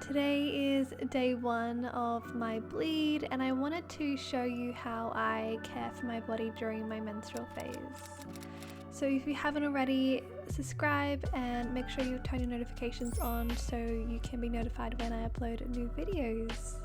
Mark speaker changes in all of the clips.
Speaker 1: Today is day one of my bleed, and I wanted to show you how I care for my body during my menstrual phase. So if you haven't already, subscribe and make sure you turn your notifications on so you can be notified when I upload new videos.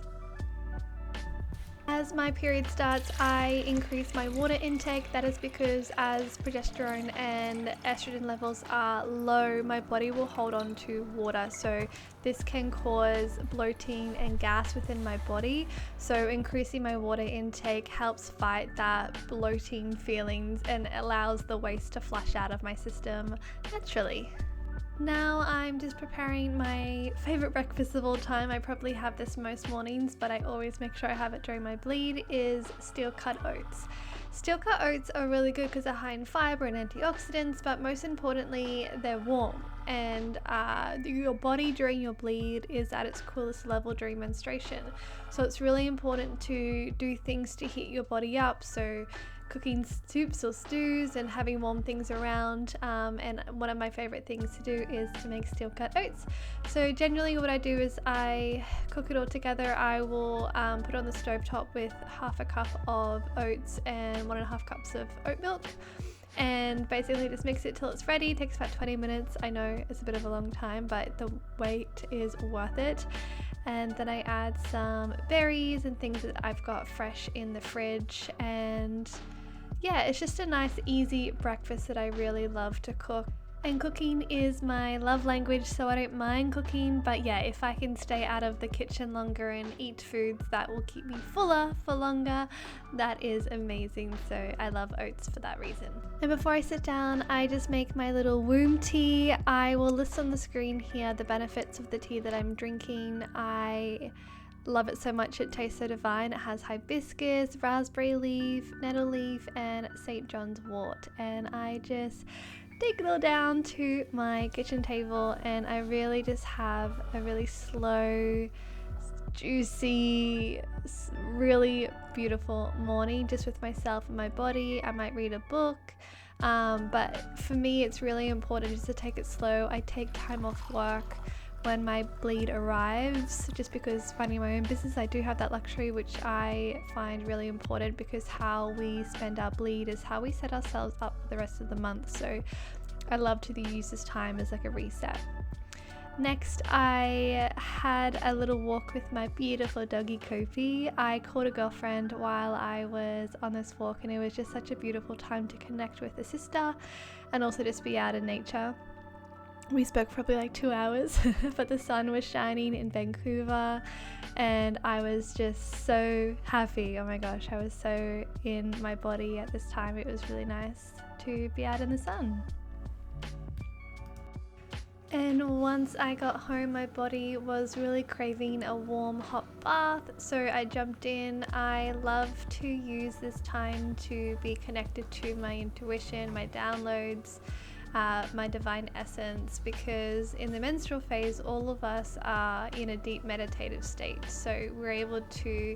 Speaker 1: As my period starts, I increase my water intake. That is because as progesterone and estrogen levels are low, my body will hold on to water. So this can cause bloating and gas within my body. So increasing my water intake helps fight that bloating feelings and allows the waste to flush out of my system naturally. Now I'm just preparing my favorite breakfast of all time. I probably have this most mornings, but I always make sure I have it during my bleed, is steel cut oats. Steel cut oats are really good because they're high in fiber and antioxidants, but most importantly, they're warm. And your body during your bleed is at its coolest level during menstruation. So it's really important to do things to heat your body up. So cooking soups or stews and having warm things around, and one of my favorite things to do is to make steel cut oats. So generally what I do is I cook it all together. I will put it on the stove top with half a cup of oats and 1.5 cups of oat milk, and basically just mix it till it's ready. It takes about 20 minutes. I know it's a bit of a long time, but the wait is worth it. And then I add some berries and things that I've got fresh in the fridge, and yeah, it's just a nice easy breakfast that I really love to cook. And cooking is my love language, so I don't mind cooking, but yeah, if I can stay out of the kitchen longer and eat foods that will keep me fuller for longer, that is amazing. So I love oats for that reason. And before I sit down, I just make my little womb tea. I will list on the screen here the benefits of the tea that I'm drinking. I love it so much, it tastes so divine. It has hibiscus, raspberry leaf, nettle leaf, and St. John's wort. And I just take it all down to my kitchen table, and I really just have a really slow, juicy, really beautiful morning just with myself and my body. I might read a book, but for me it's really important just to take it slow. I take time off work when my bleed arrives, just because finding my own business, I do have that luxury, which I find really important, because how we spend our bleed is how we set ourselves up for the rest of the month. So I love to use this time as like a reset. Next, I had a little walk with my beautiful doggy Kofi. I called a girlfriend while I was on this walk, and it was just such a beautiful time to connect with a sister and also just be out in nature. We spoke probably like 2 hours, but the sun was shining in Vancouver and I was just so happy. Oh my gosh, I was so in my body at this time. It was really nice to be out in the sun. And once I got home, my body was really craving a warm hot bath, so I jumped in. I love to use this time to be connected to my intuition, my downloads, my divine essence, because in the menstrual phase all of us are in a deep meditative state, so we're able to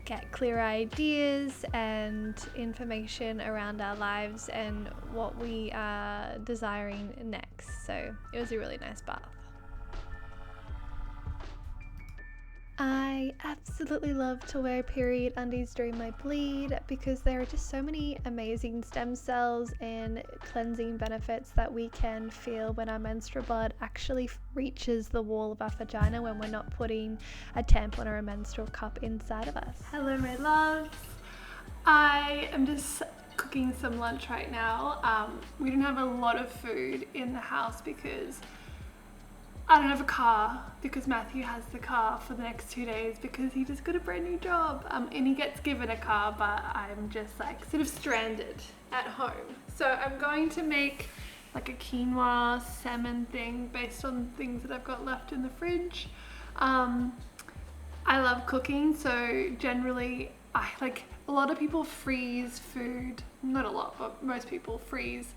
Speaker 1: get clear ideas and information around our lives and what we are desiring next. So it was a really nice bath. I absolutely love to wear period undies during my bleed because there are just so many amazing stem cells and cleansing benefits that we can feel when our menstrual blood actually reaches the wall of our vagina when we're not putting a tampon or a menstrual cup inside of us. Hello my loves. I am just cooking some lunch right now. We don't have a lot of food in the house because I don't have a car, because Matthew has the car for the next 2 days because he just got a brand new job, and he gets given a car, but I'm just like sort of stranded at home. So I'm going to make like a quinoa salmon thing based on things that I've got left in the fridge. I love cooking, so generally a lot of people freeze food, not a lot, but most people freeze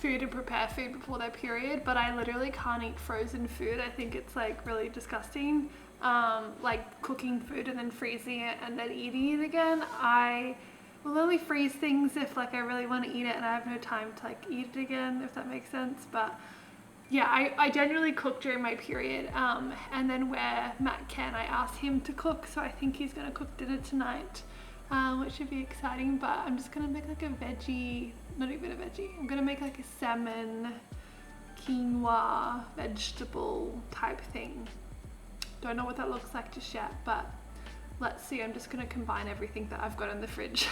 Speaker 1: food and prepare food before their period, but I literally can't eat frozen food. I think it's like really disgusting, like cooking food and then freezing it and then eating it again. I will only freeze things if like I really want to eat it and I have no time to like eat it again, if that makes sense. But yeah, I generally cook during my period, and then where Matt can, I ask him to cook, so I think he's going to cook dinner tonight, which should be exciting. But I'm just going to make like a veggie, not even a veggie, I'm going to make like a salmon quinoa vegetable type thing. Don't know what that looks like just yet, but let's see. I'm just going to combine everything that I've got in the fridge.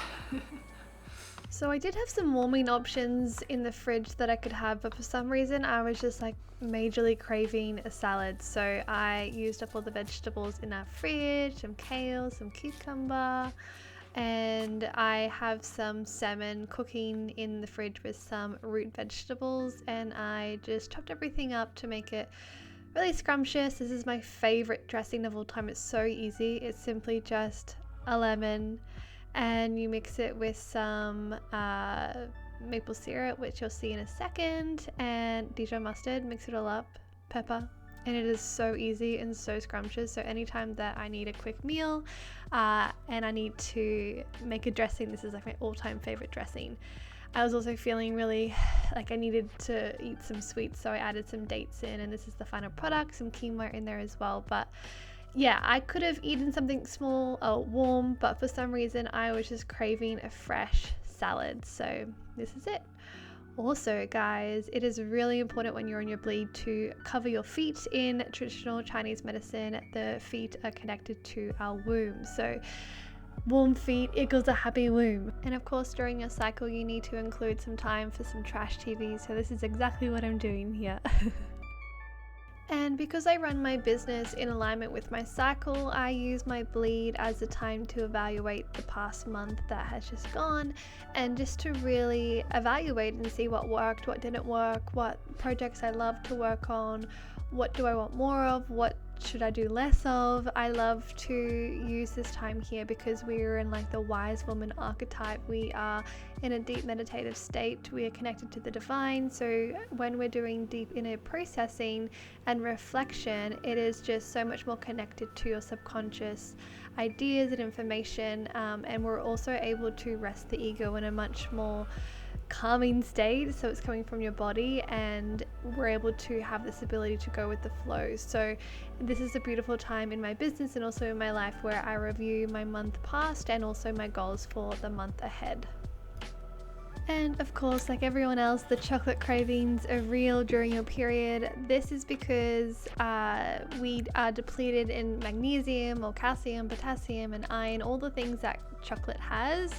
Speaker 1: So I did have some warming options in the fridge that I could have, but for some reason I was just like majorly craving a salad. So I used up all the vegetables in our fridge, some kale, some cucumber, and I have some salmon cooking in the fridge with some root vegetables, and I just chopped everything up to make it really scrumptious. This is my favorite dressing of all time. It's so easy. It's simply just a lemon, and you mix it with some maple syrup, which you'll see in a second, and Dijon mustard. Mix it all up, pepper, and it is so easy and so scrumptious. So anytime that I need a quick meal and I need to make a dressing, this is like my all-time favorite dressing. I was also feeling really like I needed to eat some sweets, so I added some dates in, and this is the final product, some quinoa in there as well. But yeah, I could have eaten something small or warm, but for some reason I was just craving a fresh salad, so this is it. Also, guys, it is really important when you're on your bleed to cover your feet. In traditional Chinese medicine, the feet are connected to our womb, so warm feet equals a happy womb. And of course, during your cycle you need to include some time for some trash TV, so this is exactly what I'm doing here. And because I run my business in alignment with my cycle, I use my bleed as a time to evaluate the past month that has just gone, and just to really evaluate and see what worked, what didn't work, what projects I love to work on, what do I want more of, what should I do less of. I love to use this time here because we are in like the wise woman archetype. We are in a deep meditative state. We are connected to the divine. So when we're doing deep inner processing and reflection, it is just so much more connected to your subconscious ideas and information. And we're also able to rest the ego in a much more calming state, so it's coming from your body, and we're able to have this ability to go with the flow. So this is a beautiful time in my business and also in my life where I review my month past and also my goals for the month ahead. And of course, like everyone else, the chocolate cravings are real during your period. This is because we are depleted in magnesium or calcium, potassium and iron, all the things that chocolate has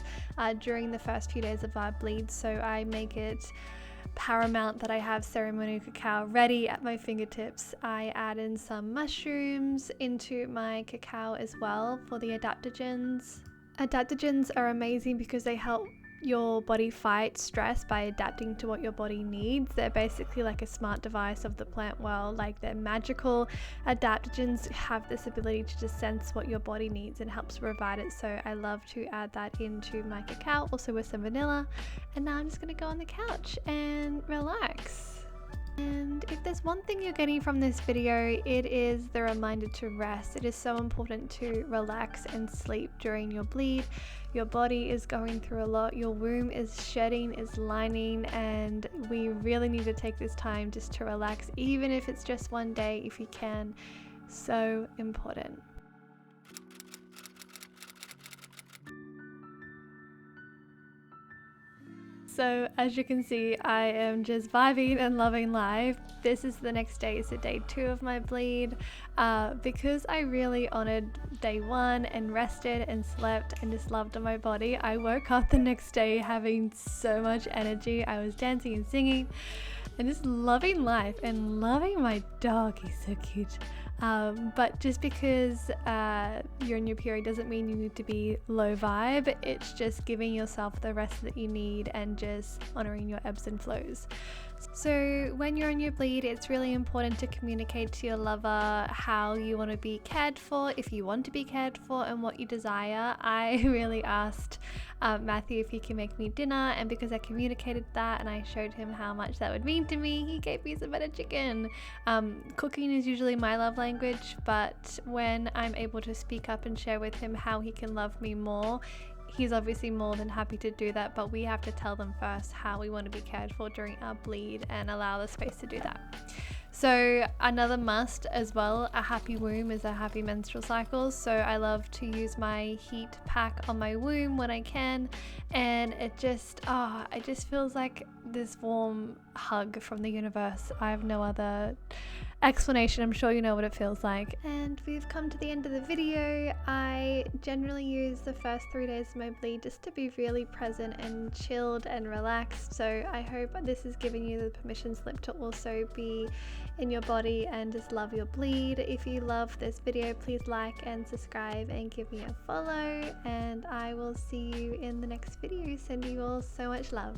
Speaker 1: during the first few days of our bleed. So I make it paramount that I have ceremonial cacao ready at my fingertips. I add in some mushrooms into my cacao as well for the adaptogens. Adaptogens are amazing because they help your body fight stress by adapting to what your body needs. They're basically like a smart device of the plant world. Like, they're magical. Adaptogens have this ability to just sense what your body needs and helps provide it. So I love to add that into my cacao, also with some vanilla. And now I'm just gonna go on the couch and relax. And if there's one thing you're getting from this video, it is the reminder to rest. It is so important to relax and sleep during your bleed. Your body is going through a lot, your womb is shedding, is lining, and we really need to take this time just to relax, even if it's just one day, if you can. So important. So as you can see, I am just vibing and loving life. This is the next day, so day 2 of my bleed. Because I really honored day 1 and rested and slept and just loved on my body, I woke up the next day having so much energy. I was dancing and singing and just loving life and loving my dog. He's so cute. But just because you're in your period doesn't mean you need to be low vibe. It's just giving yourself the rest that you need and just honoring your ebbs and flows. So when you're on your bleed, it's really important to communicate to your lover how you want to be cared for, if you want to be cared for, and what you desire. I really asked Matthew if he can make me dinner, and because I communicated that and I showed him how much that would mean to me, he gave me some butter chicken. Cooking is usually my love language, but when I'm able to speak up and share with him how he can love me more, he's obviously more than happy to do that, but we have to tell them first how we want to be cared for during our bleed and allow the space to do that. So another must as well, a happy womb is a happy menstrual cycle. So I love to use my heat pack on my womb when I can, and it just feels like this warm hug from the universe. I have no other explanation. I'm sure you know what it feels like. And we've come to the end of the video. I generally use the first 3 days of my bleed just to be really present and chilled and relaxed. So I hope this is giving you the permission slip to also be in your body and just love your bleed. If you love this video, please like and subscribe and give me a follow, and I will see you in the next video. Send you all so much love.